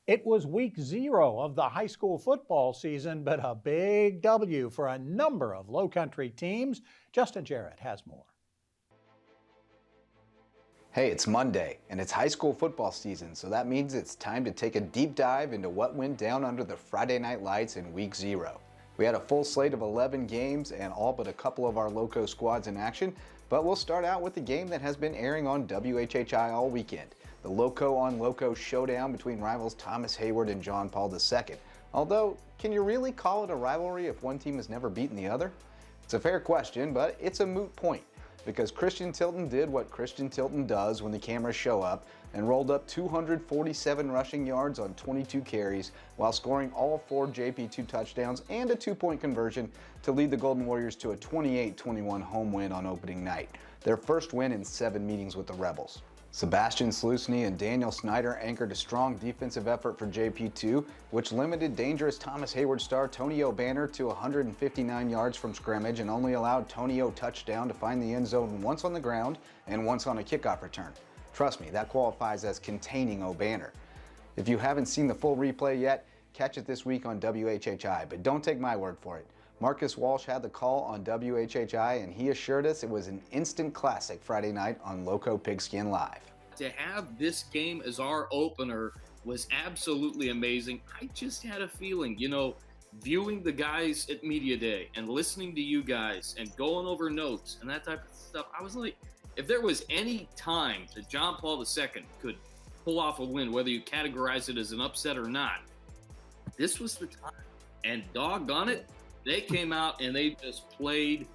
It was week 0 of the high school football season, but a big W for a number of Lowcountry teams. Justin Jarrett has more. Hey, it's Monday, and it's high school football season, so that means it's time to take a deep dive into what went down under the Friday night lights in week 0. We had a full slate of 11 games and all but a couple of our Loco squads in action, but we'll start out with the game that has been airing on WHHI all weekend, the Lowco-on-Lowco showdown between rivals Thomas Heyward and John Paul II. Although, can you really call it a rivalry if one team has never beaten the other? It's a fair question, but it's a moot point, because Christian Tilton did what Christian Tilton does when the cameras show up and rolled up 247 rushing yards on 22 carries while scoring all 4 JPII touchdowns and a 2-point conversion to lead the Golden Warriors to a 28-21 home win on opening night, their first win in 7 meetings with the Rebels. Sebastian, Slusne, and Daniel Snyder anchored a strong defensive effort for JPII, which limited dangerous Thomas Heyward star Tonio Banner to 159 yards from scrimmage and only allowed Tonio touchdown to find the end zone once on the ground and once on a kickoff return. Trust me, that qualifies as containing O'Banner. If you haven't seen the full replay yet, catch it this week on WHHI, but don't take my word for it. Marcus Walsh had the call on WHHI, and he assured us it was an instant classic Friday night on Loco Pigskin Live. To have this game as our opener was absolutely amazing. I just had a feeling, viewing the guys at Media Day and listening to you guys and going over notes and that type of stuff, I was like, if there was any time that John Paul II could pull off a win, whether you categorize it as an upset or not, this was the time. And doggone it, they came out and they just played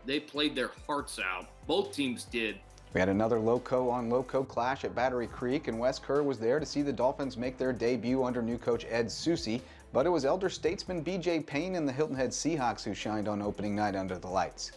their hearts out. Both teams did. We had another Lowco-on-Lowco clash at Battery Creek, and Wes Kerr was there to see the Dolphins make their debut under new coach Ed Susi, but it was elder statesman BJ Payne and the Hilton Head Seahawks who shined on opening night under the lights.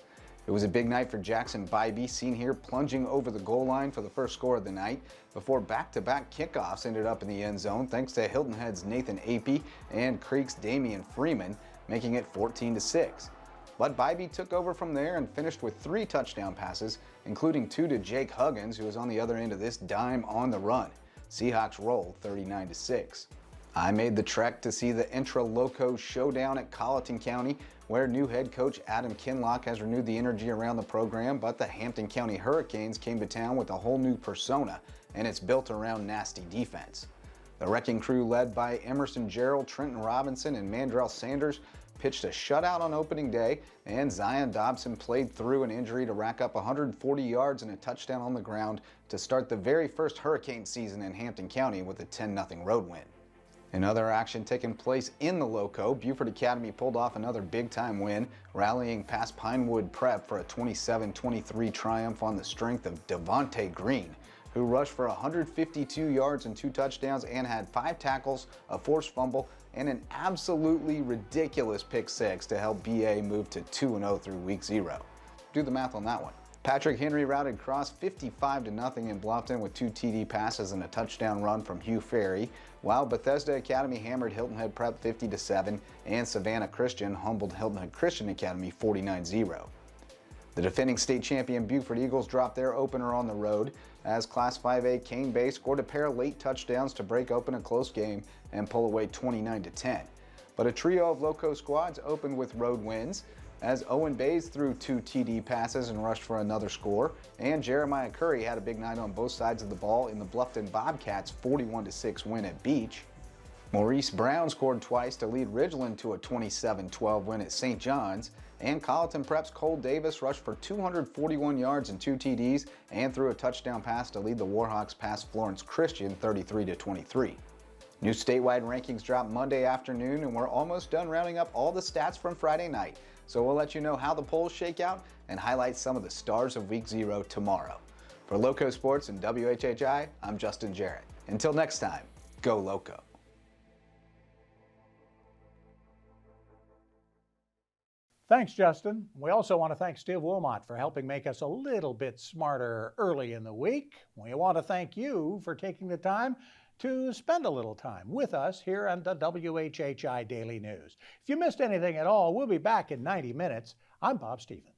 It was a big night for Jackson Bybee, seen here plunging over the goal line for the first score of the night, before back-to-back kickoffs ended up in the end zone thanks to Hilton Head's Nathan Apey and Creek's Damian Freeman, making it 14-6. But Bybee took over from there and finished with 3 touchdown passes, including 2 to Jake Huggins, who was on the other end of this dime on the run. Seahawks rolled 39-6. I made the trek to see the intra-Loco showdown at Colleton County, where new head coach Adam Kinlock has renewed the energy around the program, but the Hampton County Hurricanes came to town with a whole new persona, and it's built around nasty defense. The wrecking crew, led by Emerson Gerald, Trenton Robinson, and Mandrell Sanders, pitched a shutout on opening day, and Zion Dobson played through an injury to rack up 140 yards and a touchdown on the ground to start the very first Hurricane season in Hampton County with a 10-0 road win. In other action taking place in the Loco, Buford Academy pulled off another big-time win, rallying past Pinewood Prep for a 27-23 triumph on the strength of Devontae Green, who rushed for 152 yards and 2 touchdowns and had 5 tackles, a forced fumble, and an absolutely ridiculous pick 6 to help BA move to 2-0 through week 0. Do the math on that one. Patrick Henry routed Cross 55-0 in Bluffton with 2 TD passes and a touchdown run from Hugh Ferry, while Bethesda Academy hammered Hilton Head Prep 50-7 and Savannah Christian humbled Hilton Head Christian Academy 49-0. The defending state champion Buford Eagles dropped their opener on the road as Class 5A Cane Bay scored a pair of late touchdowns to break open a close game and pull away 29-10. But a trio of Loco squads opened with road wins as Owen Bays threw 2 TD passes and rushed for another score, and Jeremiah Curry had a big night on both sides of the ball in the Bluffton Bobcats' 41-6 win at Beach. Maurice Brown scored twice to lead Ridgeland to a 27-12 win at St. John's, and Colleton Prep's Cole Davis rushed for 241 yards and 2 TDs and threw a touchdown pass to lead the Warhawks past Florence Christian 33-23. New statewide rankings dropped Monday afternoon, and we're almost done rounding up all the stats from Friday night, so we'll let you know how the polls shake out and highlight some of the stars of week 0 tomorrow. For Loco Sports and WHHI, I'm Justin Jarrett. Until next time, go Loco. Thanks, Justin. We also want to thank Steve Wilmot for helping make us a little bit smarter early in the week. We want to thank you for taking the time to spend a little time with us here on the WHHI Daily News. If you missed anything at all, we'll be back in 90 minutes. I'm Bob Stevens.